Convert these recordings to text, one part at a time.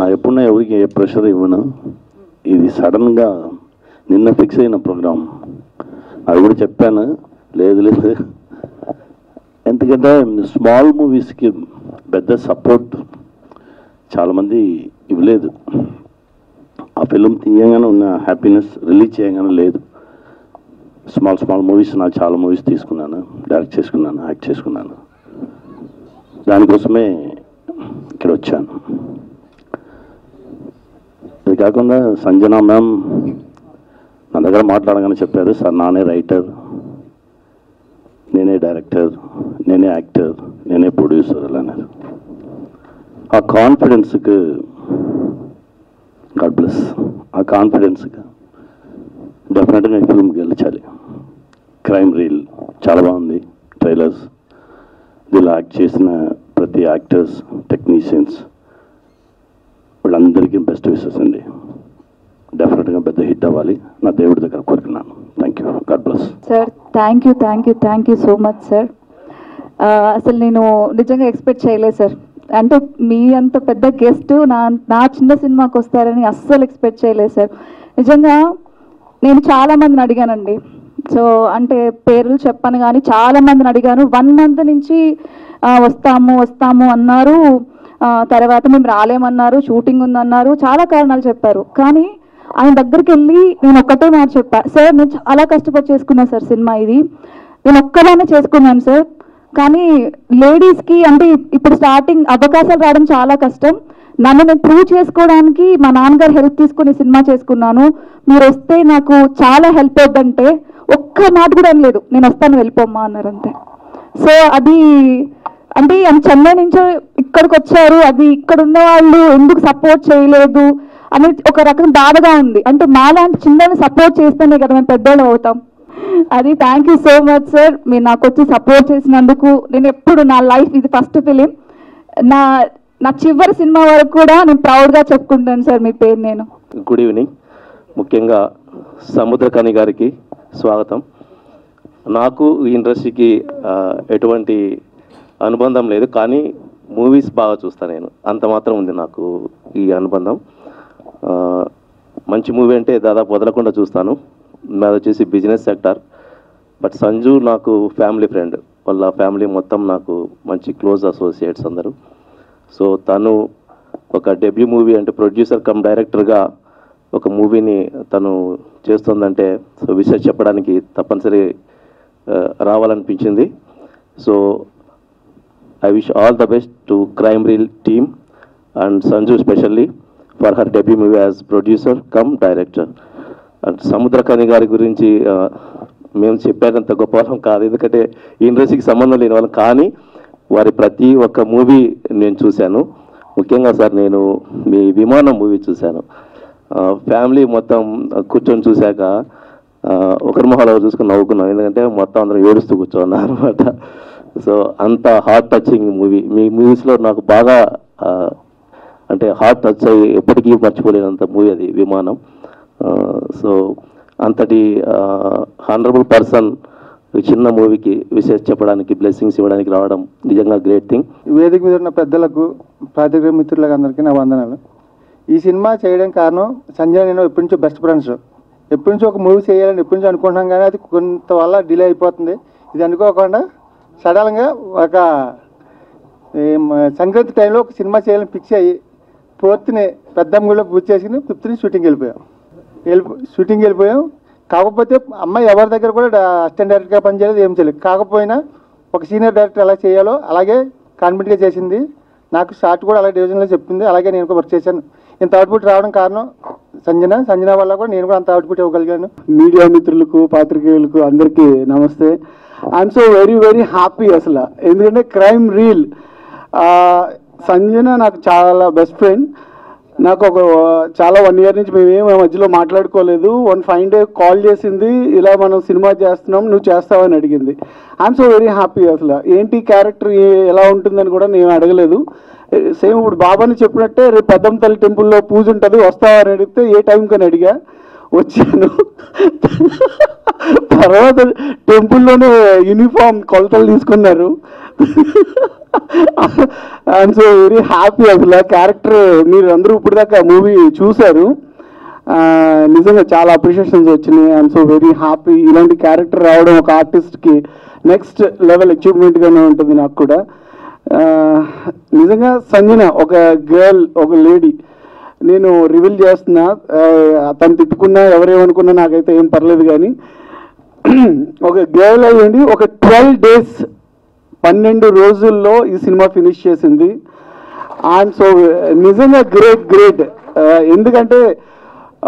నా ఎప్పుడన్నా ఎవరికి ఏ ప్రెషర్ ఇవ్వను. ఇది సడన్గా నిన్న ఫిక్స్ అయిన ప్రోగ్రామ్. అది కూడా చెప్పాను, లేదు లేదు, ఎందుకంటే స్మాల్ మూవీస్కి పెద్ద సపోర్ట్ చాలామంది ఇవ్వలేదు. ఆ ఫిల్మ్ తీయగానే ఉన్న హ్యాపీనెస్ రిలీజ్ చేయగానే లేదు. స్మాల్ మూవీస్ నాకు చాలా మూవీస్ తీసుకున్నాను, డైరెక్ట్ చేసుకున్నాను, యాక్ట్ చేసుకున్నాను. దానికోసమే ఇక్కడ వచ్చాను. ఇది కాకుండా సంజన మ్యామ్ నా దగ్గర మాట్లాడగానే చెప్పారు, సార్ నానే రైటర్, నేనే డైరెక్టర్, నేనే యాక్టర్, నేనే ప్రొడ్యూసర్ అలా అన్నారు. ఆ కాన్ఫిడెన్స్కి గాడ్ బ్లెస్. ఆ కాన్ఫిడెన్స్కి డెఫినెట్గా ఈ ఫిల్మ్ గెలిచాలి. క్రైమ్ రీల్ చాలా బాగుంది. ట్రైలర్స్, దీనిలో యాక్ట్ చేసిన ప్రతి యాక్టర్స్, టెక్నీషియన్స్ వీళ్ళందరికీ బెస్ట్ విషెస్ అండి. డెఫినెట్గా పెద్ద హిట్ అవ్వాలి, నా దేవుడి దగ్గర కోరుకున్నాను. Thank you, God bless. Sir thank you so much sir. అసలు నేను నిజంగా ఎక్స్పెక్ట్ చేయలేదు సార్. అంటే మీ అంత పెద్ద గెస్ట్ నా చిన్న సినిమాకి వస్తారని అస్సలు ఎక్స్పెక్ట్ చేయలేదు సార్. నిజంగా నేను చాలామందిని అడిగానండి. సో అంటే పేర్లు చెప్పాను కానీ చాలామందిని అడిగాను. 1 month నుంచి వస్తాము అన్నారు. తర్వాత మేము రాలేమన్నారు, షూటింగ్ ఉందన్నారు, చాలా కారణాలు చెప్పారు. కానీ ఆయన దగ్గరికి వెళ్ళి నేను ఒక్కటే మాట చెప్పా, సార్ నేను చాలా కష్టపడి చేసుకున్నాను సార్ సినిమా, ఇది నేను ఒక్కదానే చేసుకున్నాను సార్. కానీ లేడీస్కి అంటే ఇప్పుడు స్టార్టింగ్ అవకాశాలు రావడం చాలా కష్టం. నన్ను నేను ప్రూవ్ చేసుకోవడానికి మా నాన్నగారు హెల్ప్ తీసుకుని సినిమా చేసుకున్నాను. మీరు వస్తే నాకు చాలా హెల్ప్ అవుతుందంటే ఒక్క మాట కూడా అనలేదు, నేను వస్తాను వెళ్ళిపోమ్మా అన్నారు అంతే. సో అది అంటే చెన్నై నుంచో ఇక్కడికి వచ్చారు, అది ఇక్కడ ఉన్న వాళ్ళు ఎందుకు సపోర్ట్ చేయలేదు అనేది ఒక రకం బాధగా ఉంది. అంటే మాలాంటి చిన్నని సపోర్ట్ చేస్తేనే కదా మేము పెద్దోళ్ళు అవుతాం. అది thank you so much sir, మీరు నాకు వచ్చి సపోర్ట్ చేసినందుకు. నేను ఎప్పుడు నా లైఫ్ ఇది ఫస్ట్ ఫిలిం, నా చివరి సినిమా వరకు కూడా నేను ప్రౌడ్గా చెప్పుకుంటాను సార్ మీ పేరు. నేను గుడ్ ఈవినింగ్. ముఖ్యంగా సముద్రకని గారికి స్వాగతం. నాకు ఈ ఇండస్ట్రీకి ఎటువంటి అనుబంధం లేదు, కానీ మూవీస్ బాగా చూస్తాను నేను, అంత మాత్రం ఉంది నాకు ఈ అనుబంధం. మంచి మూవీ అంటే దాదాపు వదలకుండా చూస్తాను. నాది వచ్చేసి బిజినెస్ సెక్టార్. బట్ సంజు నాకు ఫ్యామిలీ ఫ్రెండ్, వాళ్ళ ఫ్యామిలీ మొత్తం నాకు మంచి క్లోజ్ అసోసియేట్స్ అందరూ. సో తను ఒక డెబ్యూ మూవీ అంటే ప్రొడ్యూసర్ కమ్ డైరెక్టర్గా ఒక మూవీని తను చేస్తుందంటే సో విషయం చెప్పడానికి తప్పనిసరి రావాలనిపించింది. So I wish all the best to crime reel team and Sanju specially for her debut movie as producer cum director. And Samuthirakani గారి గురించి మేము చెప్పేంత గొప్ప వాళ్ళం కాదు, ఎందుకంటే ఈ ఇండస్ట్రీకి సంబంధం లేని వాళ్ళం. కానీ వారి ప్రతి ఒక్క మూవీ నేను చూశాను. ముఖ్యంగా సార్ నేను మీ విమానం మూవీ చూశాను. ఫ్యామిలీ మొత్తం కూర్చొని చూశాక ఒకరి మొహాలు చూసుకొని నవ్వుకున్నాం, ఎందుకంటే మొత్తం అందరం ఏడుస్తూ కూర్చోన్నారు అనమాట. సో అంత హార్ట్ టచింగ్ మూవీ. మీ మూవీస్లో నాకు బాగా అంటే హార్ట్ టచ్ అయ్యి ఎప్పటికీ మర్చిపోలేనంత మూవీ అది విమానం. సో అంతటి హానరబుల్ పర్సన్ చిన్న మూవీకి విశేష చెప్పడానికి, బ్లెస్సింగ్స్ ఇవ్వడానికి రావడం నిజంగా గ్రేట్ థింగ్. వేదిక మీద ఉన్న పెద్దలకు, పాత్రికేయ మిత్రులకు అందరికీ నా వందనాలు. ఈ సినిమా చేయడానికి కారణం సంజయ్, నేను ఎప్పటి నుంచో బెస్ట్ ఫ్రెండ్స్. ఎప్పటి నుంచో ఒక మూవీ చేయాలని ఎప్పటి నుంచో అనుకుంటున్నాం, కానీ అది కొంత వల్ల డిలే అయిపోతుంది. ఇది అనుకోకుండా సడన్గా ఒక సంక్రాంతి టైంలో ఒక సినిమా చేయాలని ఫిక్స్ అయ్యి 4th పెద్దమ్మగుడిలో పూజ చేసుకుని 5th షూటింగ్ వెళ్ళిపోయాం. కాకపోతే అమ్మాయి ఎవరి దగ్గర కూడా అసిస్టెంట్ డైరెక్టర్గా పనిచేయలేదు, ఏం చేయలేదు. కాకపోయినా ఒక సీనియర్ డైరెక్టర్ ఎలా చేయాలో అలాగే కాన్ఫిడెంట్గా చేసింది. నాకు షార్ట్ కూడా అలాగే డివిజన్లో చెప్పింది, అలాగే నేను కూడా వర్క్ చేశాను. ఇంత అవుట్పుట్ రావడం కారణం సంజన వల్ల కూడా నేను కూడా అంత అవుట్పుట్ ఇవ్వగలిగాను. మీడియా మిత్రులకు, పాత్రికేయులకు అందరికీ నమస్తే. I'm so very very happy అసలు, ఎందుకంటే క్రైమ్ రీల్ సంజన నాకు చాలా బెస్ట్ ఫ్రెండ్. నాకు చాలా 1 year నుంచి మేమేమి మధ్యలో మాట్లాడుకోలేదు. వన్ ఫైన్ డే కాల్ చేసింది, ఇలా మనం సినిమా చేస్తున్నాం, నువ్వు చేస్తావని అడిగింది. I'm so very happy. అసలు ఏంటి క్యారెక్టర్ ఎలా ఉంటుందని కూడా నేను అడగలేదు. సేమ్ ఇప్పుడు బాబాని చెప్పినట్టే రేపు పెద్దమ్మ తల్లి టెంపుల్లో పూజ ఉంటుంది, వస్తావని అడిగితే ఏ టైంకి అని అడిగా, వచ్చాను. తర్వాత టెంపుల్లోనే యూనిఫామ్ కొలతలు తీసుకున్నారు. I'm so very happy. అసలు ఆ క్యారెక్టర్ మీరు అందరూ ఇప్పుడు దాకా మూవీ చూశారు, నిజంగా చాలా అప్రిషియేషన్స్ వచ్చినాయి. I'm so very happy. ఇలాంటి క్యారెక్టర్ రావడం ఒక ఆర్టిస్ట్కి నెక్స్ట్ లెవెల్ అచీవ్మెంట్గానే ఉంటుంది నాకు కూడా. నిజంగా సంజన ఒక గర్ల్, ఒక లేడీ, నేను రివీల్ చేస్తున్నా, తను తిట్టుకున్నా ఎవరేమనుకున్నా నాకైతే ఏం పర్లేదు, కానీ ఒక గర్ల్ అయ్యండి ఒక 12 days 12 రోజుల్లో ఈ సినిమా ఫినిష్ చేసింది. అండ్ సో నిజంగా గ్రేట్. ఎందుకంటే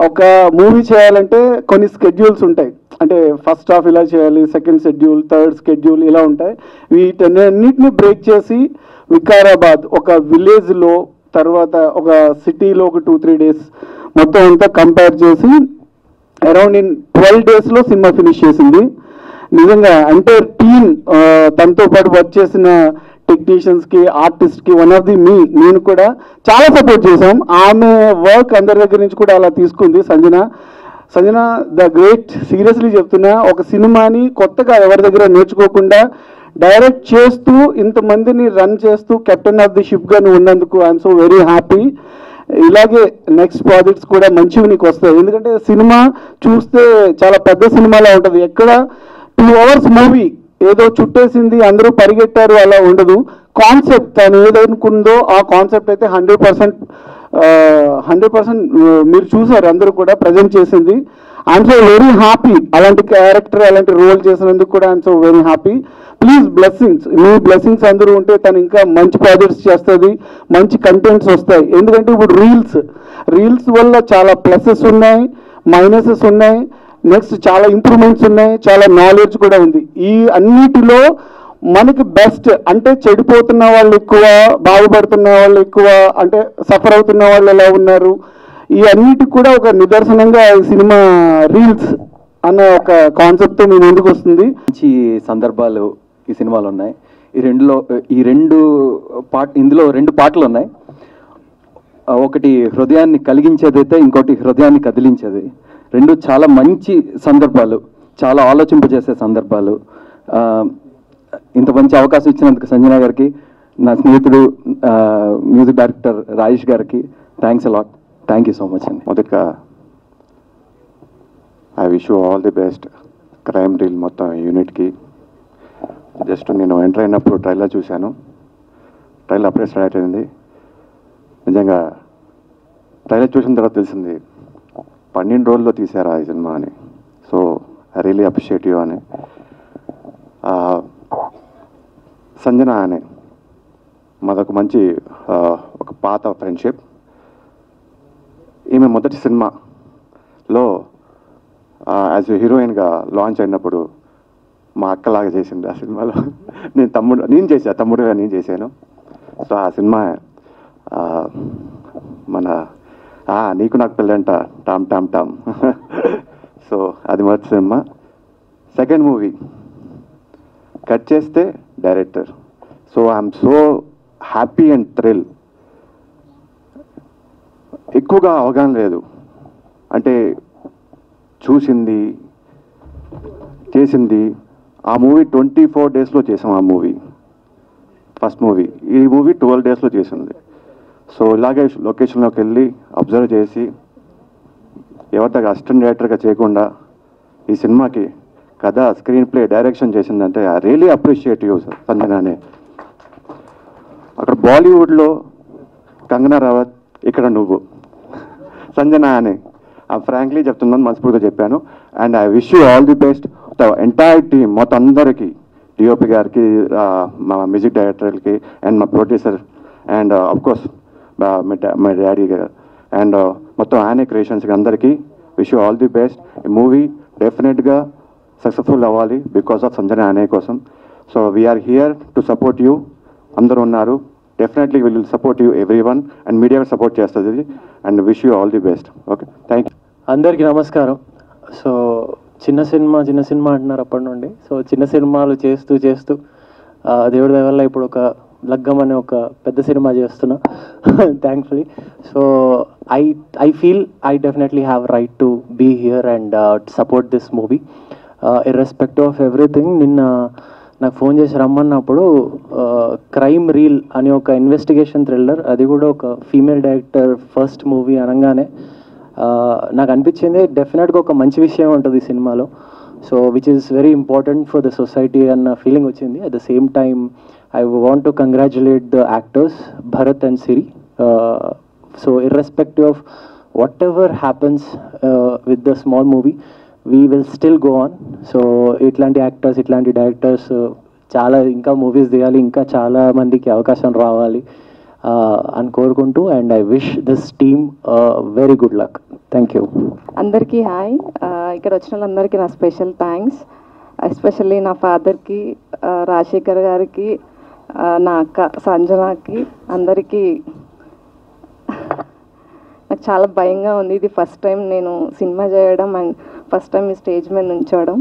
ఒక మూవీ చేయాలంటే కొన్ని స్కెడ్యూల్స్ ఉంటాయి, అంటే ఫస్ట్ హాఫ్ ఇలా చేయాలి, సెకండ్ షెడ్యూల్, థర్డ్ షెడ్యూల్ ఇలా ఉంటాయి. వీటన్నిటిని బ్రేక్ చేసి వికారాబాద్ ఒక విలేజ్లో, తర్వాత ఒక సిటీలో ఒక 2-3 days మొత్తం అంతా కంపేర్ చేసి అరౌండ్ ఇన్ 12 daysలో సినిమా ఫినిష్ చేసింది. నిజంగా అంటే టీమ్, తనతో పాటు వర్క్ చేసిన టెక్నీషియన్స్కి, ఆర్టిస్ట్కి, వన్ ఆఫ్ ది నేను కూడా చాలా సపోర్ట్ చేశాం. ఆమె వర్క్ అందరి దగ్గర నుంచి కూడా అలా తీసుకుంది సంజన ద గ్రేట్. సీరియస్లీ చెప్తున్నా, ఒక సినిమాని కొత్తగా ఎవరి దగ్గర నేర్చుకోకుండా డైరెక్ట్ చేస్తూ ఇంతమందిని రన్ చేస్తూ కెప్టెన్ ఆఫ్ ది షిప్గా నువ్వు ఉన్నందుకు ఐఎమ్ సో వెరీ హ్యాపీ. ఇలాగే నెక్స్ట్ ప్రాజెక్ట్స్ కూడా మంచివి నీకు వస్తాయి. ఎందుకంటే సినిమా చూస్తే చాలా పెద్ద సినిమాలా ఉంటుంది, ఎక్కడ 2 hours మూవీ ఏదో చుట్టేసింది అందరూ పరిగెట్టారు అలా ఉండదు. కాన్సెప్ట్ తను ఏదనుకుందో ఆ కాన్సెప్ట్ అయితే 100% మీరు చూసారు, అందరూ కూడా ప్రజెంట్ చేసింది. I'm so very happy. అలాంటి క్యారెక్టర్, అలాంటి రోల్ చేసినందుకు కూడా I'm so very happy. Please blessings, me blessings అందరూ ఉంటే తను ఇంకా మంచి ప్రాజెక్ట్స్ చేస్తుంది, మంచి కంటెంట్స్ వస్తాయి. ఎందుకంటే ఇప్పుడు రీల్స్ వల్ల చాలా ప్లసెస్ ఉన్నాయి, మైనసెస్ ఉన్నాయి, నెక్స్ట్ చాలా ఇంప్రూవ్మెంట్స్ ఉన్నాయి, చాలా నాలెడ్జ్ కూడా ఉంది. ఈ అన్నిటిలో మనకి బెస్ట్ అంటే చెడిపోతున్న వాళ్ళు ఎక్కువ, బాగుపడుతున్న వాళ్ళు ఎక్కువ, అంటే సఫర్ అవుతున్న వాళ్ళు ఎలా ఉన్నారు, ఈ అన్నిటికి కూడా ఒక నిదర్శనంగా ఈ సినిమా రీల్స్ అన్న ఒక కాన్సెప్ట్తో మీ ముందుకు వస్తుంది. మంచి సందర్భాలు ఈ సినిమాలో ఉన్నాయి. ఇందులో 2 పాటలు ఉన్నాయి. ఒకటి హృదయాన్ని కలిగించేదైతే, ఇంకోటి హృదయాన్ని కదిలించేది. 2 చాలా మంచి సందర్భాలు, చాలా ఆలోచింపజేసే సందర్భాలు. ఇంత మంచి అవకాశం ఇచ్చినందుకు సంజన గారికి, నా స్నేహితుడు మ్యూజిక్ డైరెక్టర్ రాజేష్ గారికి thanks a lot. Thank you so much అండి. మొదటగా I wish you all the best crime reel మొత్తం యూనిట్కి. జస్ట్ నేను ఎంటర్ అయినప్పుడు ట్రైలర్ చూశాను, ట్రైలర్ అప్పుడే స్టార్ట్ అయింది. నిజంగా ట్రైలర్ చూసిన తర్వాత తెలిసింది 12 రోజుల్లో తీశారా ఈ సినిమా అని. So I really appreciate you అని. సంజన అని మాదొక మంచి ఒక పాత ఫ్రెండ్షిప్. ఈమె మొదటి సినిమాలో యాజ్ ఎ హీరోయిన్గా లాంచ్ అయినప్పుడు మా అక్కలాగా చేసింది ఆ సినిమాలో. తమ్ముడుగా నేను చేశాను. సో ఆ సినిమా మన నీకు నాకు పెళ్ళంట టామ్ టామ్ టామ్. సో అది మొదటి సినిమా. సెకండ్ మూవీ కట్ చేస్తే director. So I'm so happy and thrill. ఎక్కువగా అవగాహన లేదు, అంటే చూసింది చేసింది. ఆ మూవీ 24 daysలో చేసాం. ఆ మూవీ ఫస్ట్ మూవీ. ఈ మూవీ 12 daysలో చేసింది. సో ఇలాగే లొకేషన్లోకి వెళ్ళి అబ్జర్వ్ చేసి ఎవరి అసిస్టెంట్ డైరెక్టర్గా చేయకుండా ఈ సినిమాకి కథ, స్క్రీన్ ప్లే, డైరెక్షన్ చేసిందంటే ఐ రియలీ అప్రిషియేట్ యూ సంజనానే. అక్కడ బాలీవుడ్లో కంగనా రనౌత్, ఇక్కడ నువ్వు సంజన అని ఫ్రాంక్లీ చెప్తున్నాను, మనస్ఫూర్తిగా చెప్పాను. And I wish you all the best the entire team మొత్తం అందరికీ, డిఓపి గారికి, మా మ్యూజిక్ డైరెక్టర్కి, అండ్ మా ప్రొడ్యూసర్, అండ్ అఫ్కోర్స్ మా డాడీ గారు, అండ్ మొత్తం ఆనే క్రియేషన్స్కి అందరికీ విష్ యూ ఆల్ ది బెస్ట్. ఈ మూవీ డెఫినెట్గా సక్సెస్ఫుల్ అవ్వాలి బికాస్ ఆఫ్ సంజన అనే కోసం. So we're here to support you. అందరూ ఉన్నారు, definitely will support you everyone, and media support చేస్తుంది. And wish you all the best. Okay, thank you. అందరికీ నమస్కారం. సో చిన్న సినిమా అంటున్నారు అప్పటి నుండి. సో చిన్న సినిమాలు చేస్తూ దేవుడి దయ వల్ల ఇప్పుడు ఒక లగ్గం అనే ఒక పెద్ద సినిమా చేస్తున్నా thankfully. So I feel I definitely have right to be here and support this movie irrespective of everything. నిన్న నాకు ఫోన్ చేసి రమ్మన్నప్పుడు క్రైమ్ రీల్ అని ఒక ఇన్వెస్టిగేషన్ థ్రిల్లర్, అది కూడా ఒక ఫీమేల్ డైరెక్టర్ ఫస్ట్ మూవీ అనగానే నాకు అనిపించింది డెఫినెట్గా ఒక మంచి విషయం ఉంటుంది ఈ సినిమాలో. So which is very important for the society అన్న ఫీలింగ్ వచ్చింది. At the same time I want to congratulate the actors Bharat and Siri. So irrespective of what ever happens with the small movie, we will still go on. So ఇట్లాంటి actors, ఇట్లాంటి directors చాలా ఇంకా movies తీయాలి, ఇంకా చాలా మందికి అవకాశం రావాలి అని కోరుకుంటూ, and I wish this team very good luck. Thank you. అందరికీ హాయ్. ఇక్కడ వచ్చిన వాళ్ళందరికీ నా స్పెషల్ థ్యాంక్స్. ఎస్పెషల్లీ నా ఫాదర్కి, రాజశేఖర్ గారికి, నా అక్క సంజనాకి, అందరికీ. నాకు చాలా భయంగా ఉంది. ఇది ఫస్ట్ టైం నేను సినిమా చేయడం అండ్ ఫస్ట్ టైం ఈ స్టేజ్ మీద నుంచోవడం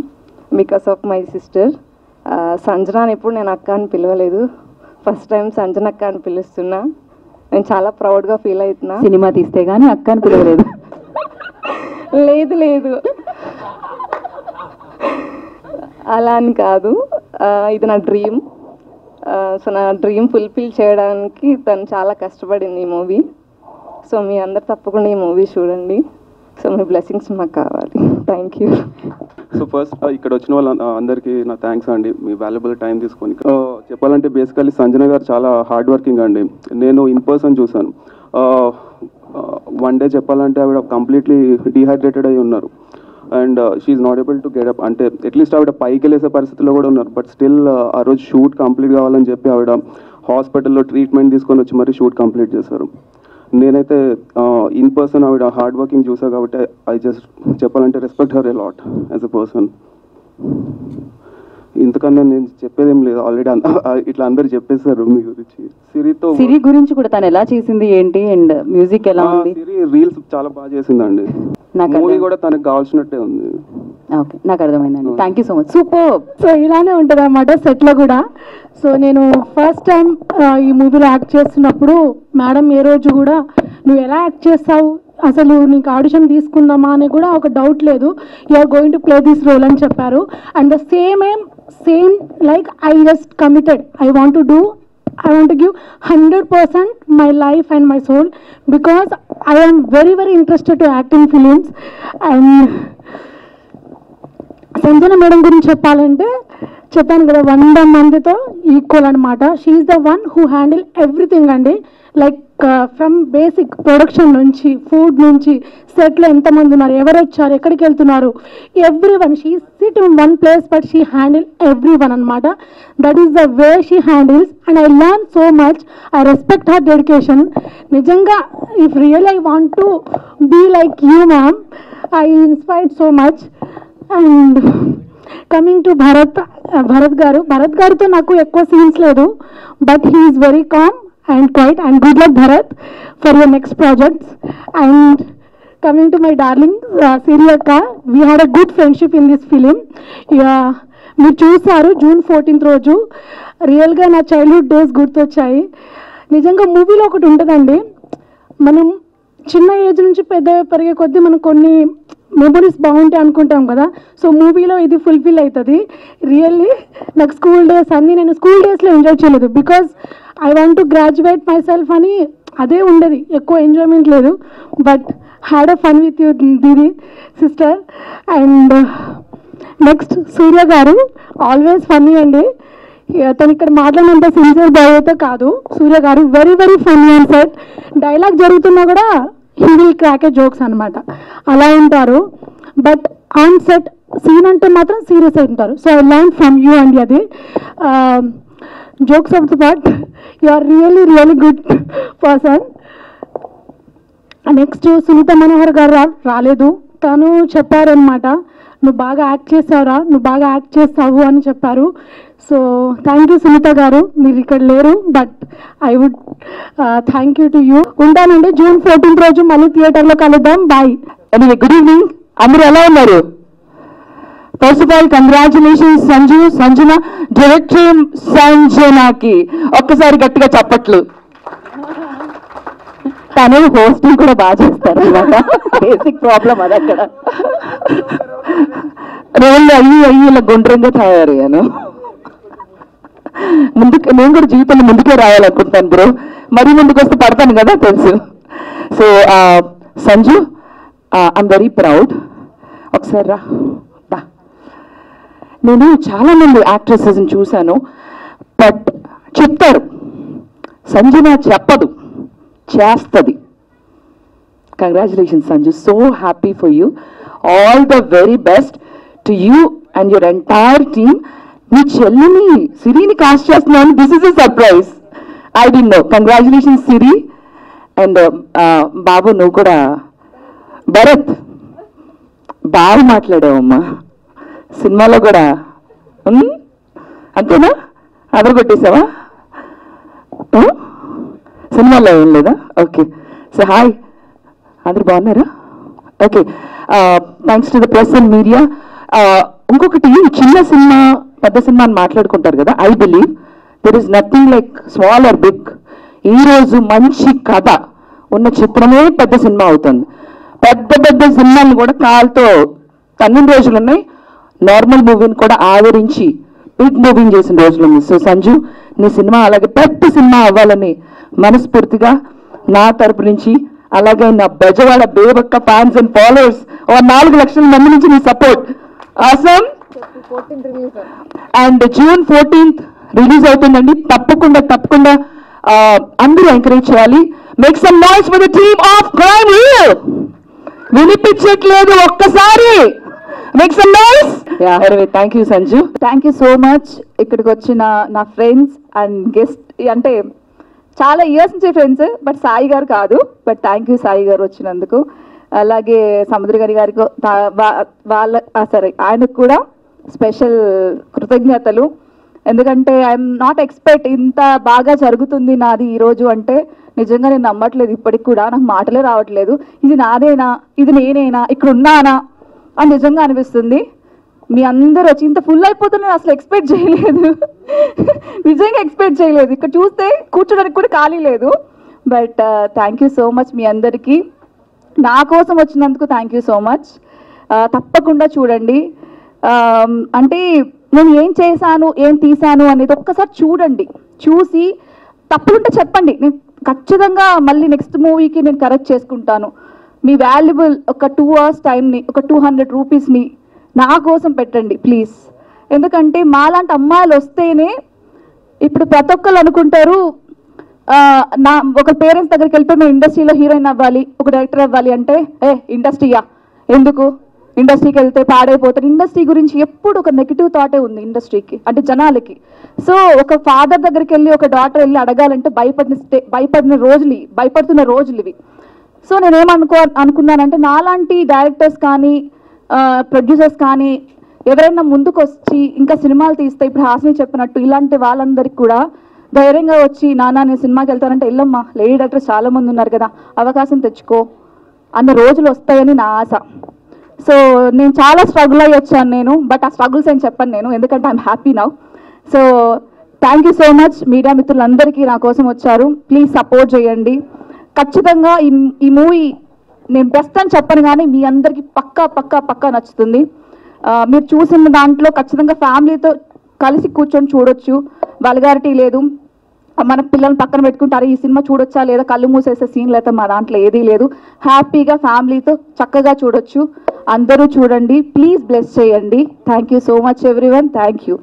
బికాస్ ఆఫ్ మై సిస్టర్. సంజనాని ఎప్పుడు నేను అక్క అని పిలవలేదు, ఫస్ట్ టైం సంజనక్క అని పిలుస్తున్నా. నేను చాలా ప్రౌడ్గా ఫీల్ అవుతున్నా. సినిమా తీస్తే కానీ అక్క అని పిలవలేదు. లేదు లేదు, అలా అని కాదు. ఇది నా డ్రీమ్. సో నా డ్రీమ్ ఫుల్ఫిల్ చేయడానికి తను చాలా కష్టపడింది ఈ మూవీ. సో మీ అందరు తప్పకుండా ఈ మూవీ చూడండి. సో మీ బ్లెస్సింగ్స్ మాకు కావాలి. Thank you. సో ఫస్ట్ ఇక్కడ వచ్చిన వాళ్ళ అందరికీ నా థ్యాంక్స్ అండి, మీ వాల్యుబుల్ టైం తీసుకొని. చెప్పాలంటే బేసికలీ సంజన గారు చాలా హార్డ్ వర్కింగ్ అండి. నేను ఇన్ పర్సన్ చూసాను. వన్ డే చెప్పాలంటే ఆవిడ కంప్లీట్లీ డీహైడ్రేటెడ్ అయి ఉన్నారు. And she's not able to get up. అంటే అట్లీస్ట్ ఆవిడ పైకి వెళ్ళేసే పరిస్థితిలో కూడా ఉన్నారు. బట్ స్టిల్ ఆ రోజు షూట్ కంప్లీట్ కావాలని చెప్పి ఆవిడ హాస్పిటల్లో ట్రీట్మెంట్ తీసుకొని వచ్చి మరీ షూట్ కంప్లీట్ చేశారు. నేనైతే ఇన్ పర్సన్ ఆవిడ హార్డ్ వర్కింగ్ చూసా కాబట్టి ఐ జస్ట్ చెప్పాలంటే respect her a lot as a person. ఇంతకన్నా నేను చెప్పేదేం లేదు, ఆల్రెడీ ఇట్లా అందరు చెప్పేశారు మీ గురించి. సిరి గురించి కూడా తను ఎలా చేసింది ఏంటి అండ్ మ్యూజిక్ ఎలా ఉంది? సిరి రీల్స్ చాలా బాగా చేసిందండి. మూవీ కూడా తనకు కావాల్సినట్టే ఉంది. ఓకే, నాకు అర్థమైందండి. Thank you so much. Super. So ఇలానే ఉంటుంది అన్నమాట సెట్లో కూడా. సో నేను ఫస్ట్ టైం ఈ మూవీలో యాక్ట్ చేస్తున్నప్పుడు మేడం ఏ రోజు కూడా నువ్వు ఎలా యాక్ట్ చేస్తావు, అసలు నీకు ఆడిషన్ తీసుకుందామా అని కూడా ఒక డౌట్ లేదు, you are going to play this role అని చెప్పారు. And the same like I just committed. I want to give 100% my life and my soul because I am very very interested to act in films. And Sanjana madam గురించి చెప్పాలంటే చెప్పాను కదా 100 మందితో equal అనమాట. She's the one who handle everything అండి. Like from basic production నుంచి, food నుంచి, సెట్లో ఎంతమంది ఉన్నారు, ఎవరు వచ్చారు, ఎక్కడికి వెళ్తున్నారు, every one. She sit in one place but she handle every one అనమాట. That is the way she handles and I learn so much. I respect her dedication. నిజంగా if real I want to be like you ma'am, I inspired so much. And coming to Bharat గారితో నాకు ఎక్కువ scenes లేదు, but he is very calm and quiet, and good luck Bharat for your next projects. And coming to my darling Siri akka, we had a good friendship in this film. మీరు చూసారు June 14th రోజు. రియల్గా నా childhood days గుర్తొచ్చాయి. నిజంగా మూవీలో ఒకటి ఉంటుందండి, మనం చిన్న ఏజ్ నుంచి పెద్ద పెరిగే కొద్దీ మనం కొన్ని మెమరీస్ బాగుంటాయి అనుకుంటాం కదా. సో మూవీలో ఇది ఫుల్ఫిల్ అవుతుంది. రియల్లీ నాకు స్కూల్ డేస్ అన్నీ నేను స్కూల్ డేస్లో ఎంజాయ్ చేయలేదు because I want to graduate myself అని అదే ఉండేది, ఎక్కువ ఎంజాయ్మెంట్ లేదు. But had a fun with you didi sister. And next Surya garu always funny అండి. తను ఇక్కడ మాట్లాడినంత సిన్సియర్ బాయ్ అయితే కాదు. సూర్య గారు very very funny and set. Dialogue జరుగుతున్నా కూడా he will crack A jokes అనమాట, అలా ఉంటారు. బట్ ఆన్ సెట్ సీన్ అంటే మాత్రం సీరియస్ అయి ఉంటారు. So I learn from you అండి. అది jokes of the part, you are really really good person. Next Sunitha Manohar garu రాలేదు. తను చెప్పారనమాట, నువ్వు బాగా యాక్ట్ చేసావురా, నువ్వు బాగా యాక్ట్ చేస్తావు అని చెప్పారు. సో థ్యాంక్ యూ సునీత గారు, మీరు ఇక్కడ లేరు but I would thank you to you. ఉంటానండి. June 14th రోజు మళ్ళీ థియేటర్లో కలుద్దాం. బాయ్. Anyway, good evening. అందరూ ఎలా ఉన్నారు? First of all congratulations Sanjana, director సంజనాకి ఒక్కసారి గట్టిగా చప్పట్లు. తను హోస్టింగ్ కూడా బాగా చేస్తారు అనమాట. బేసిక్ ప్రాబ్లం అది. అక్కడ రోజు అయ్యి ఇలా గుండ్రంగా తయారయ్యాను. ముందుకు నేను కూడా జీవితంలో ముందుకే రావాలనుకుంటాను బ్రో. మరీ ముందుకు వస్తే పడతాను కదా తెలుసు. So Sanju, I'm very proud. ఒకసారి రా. నేను చాలా మంది యాక్ట్రెసెస్ని చూశాను, బట్ చెప్తారు, సంజన చెప్పదు, చేస్తుంది. Congratulations Sanju, so happy for you. All the very best to you and your entire team. మీ చెల్లిని సిరిని కాస్ట్ చేస్తున్నాను, this is a surprise. I didn't know. Congratulations Siri. And బాబు నువ్వు కూడా, భరత్ బాగా మాట్లాడావమ్మా సినిమాలో కూడా. అంతేనా? అదర్ కొట్టేసావా? సినిమాలో ఏం లేదా? ఓకే. సో హాయ్, అందరు బాగున్నారా? Okay, thanks to the press and media. ఇంకొకటి, చిన్న సినిమా పెద్ద సినిమా అని మాట్లాడుకుంటారు కదా. I believe there is nothing like small or big. ఈరోజు మంచి కథ ఉన్న చిత్రమే పెద్ద సినిమా అవుతుంది. పెద్ద పెద్ద సినిమాలు కూడా కాలుతో తన్నిన రోజులు ఉన్నాయి, నార్మల్ మూవీని కూడా ఆదరించి బిగ్ మూవీని చేసిన రోజులు ఉన్నాయి. సో సంజు, నీ సినిమా అలాగే పెద్ద సినిమా అవ్వాలని మనస్ఫూర్తిగా నా తరపు నుంచి, అలాగే నా బెజవాడ బేబక్క ఫ్యాన్స్ అండ్ ఫాలోవర్స్ 4 లక్షల మంది నుంచి నీ support. Awesome. And June 14th release అవుతుందండి. తప్పకుండా అందరూ ఎంకరేజ్ చేయాలి. Make some noise for the team of crime reel. వినిపించట్లేదు, ఒక్కసారి make some noise. Thank you Sanju. Thank you so much. ఇక్కడికి వచ్చిన నా ఫ్రెండ్స్ అండ్ గెస్ట్, అంటే చాలా ఇయర్స్ నుంచి ఫ్రెండ్స్, బట్ సాయి గారు కాదు. బట్ థ్యాంక్ యూ సాయి గారు వచ్చినందుకు. అలాగే సముద్ర గారికి ఆయనకు కూడా స్పెషల్ కృతజ్ఞతలు. ఎందుకంటే ఐఎమ్ నాట్ ఎక్స్పెక్ట్ ఇంత బాగా జరుగుతుంది నాది ఈరోజు అంటే. నిజంగా నేను నమ్మట్లేదు, ఇప్పటికి కూడా నాకు మాటలే రావట్లేదు. ఇది నాదేనా, ఇది నేనేనా, ఇక్కడ ఉన్నానా అని నిజంగా అనిపిస్తుంది. మీ అందరూ వచ్చి ఇంత ఫుల్ అయిపోతుంది నేను అసలు ఎక్స్పెక్ట్ చేయలేదు. నిజంగా ఎక్స్పెక్ట్ చేయలేదు. ఇక్కడ చూస్తే కూర్చోడానికి కూడా ఖాళీ లేదు. But thank you so much మీ అందరికీ. నా కోసం వచ్చినందుకు థ్యాంక్ యూ సో మచ్. తప్పకుండా చూడండి. అంటే నేను ఏం చేశాను, ఏం తీశాను అనేది ఒక్కసారి చూడండి. చూసి తప్పులుంటే చెప్పండి, నేను ఖచ్చితంగా మళ్ళీ నెక్స్ట్ మూవీకి నేను కరెక్ట్ చేసుకుంటాను. మీ వాల్యుబుల్ ఒక 2 hours టైంని, ఒక 200 రూపీస్ని నా కోసం పెట్టండి ప్లీజ్. ఎందుకంటే మాలాంటి అమ్మాయిలు వస్తేనే ఇప్పుడు ప్రతి ఒక్కరు అనుకుంటారు, ఒక పేరెంట్స్ దగ్గరికి వెళ్ళిపోయి మేము ఇండస్ట్రీలో హీరోయిన్ అవ్వాలి, ఒక డైరెక్టర్ అవ్వాలి అంటే ఇండస్ట్రీయా ఎందుకు, ఇండస్ట్రీకి వెళ్తే పాడైపోతారు. ఇండస్ట్రీ గురించి ఎప్పుడు ఒక నెగిటివ్ థాటే ఉంది ఇండస్ట్రీకి, అంటే జనాలకి. సో ఒక ఫాదర్ దగ్గరికి వెళ్ళి ఒక డాటర్ వెళ్ళి అడగాలంటే భయపడుతున్న రోజులు ఇవి. సో అనుకున్నానంటే నాలాంటి డైరెక్టర్స్ కానీ ప్రొడ్యూసర్స్ కానీ ఎవరైనా ముందుకు వచ్చి ఇంకా సినిమాలు తీస్తే, ఇప్పుడు హాసిని చెప్పినట్టు ఇలాంటి వాళ్ళందరికీ కూడా ధైర్యంగా వచ్చి నాన్న నేను సినిమాకి వెళ్తానంటే వెళ్ళమ్మా, లేడీ డైరెక్టర్స్ చాలా మంది ఉన్నారు కదా, అవకాశం తెచ్చుకో అన్న రోజులు వస్తాయని నా ఆశ. సో నేను చాలా స్ట్రగుల్ అయ్యి వచ్చాను నేను, బట్ ఆ స్ట్రగుల్స్ ఏం చెప్పను నేను, ఎందుకంటే I'm happy now. So thank you so much media మిత్రులందరికీ నా కోసం వచ్చారు. ప్లీజ్ సపోర్ట్ చేయండి. ఖచ్చితంగా ఈ మూవీ నేను బెస్ట్ అని చెప్పను కానీ మీ అందరికీ పక్కా నచ్చుతుంది. మీరు చూసిన దాంట్లో ఖచ్చితంగా ఫ్యామిలీతో కలిసి కూర్చొని చూడొచ్చు. వల్గారిటీ లేదు. మన పిల్లల్ని పక్కన పెట్టుకుంటారు ఈ సినిమా చూడొచ్చా లేదా కళ్ళు మూసేసే సీన్లు అయితే మా దాంట్లో ఏదీ లేదు. హ్యాపీగా ఫ్యామిలీతో చక్కగా చూడొచ్చు. అందరూ చూడండి, ప్లీజ్ బ్లెస్ చేయండి. Thank you so much everyone. Thank you.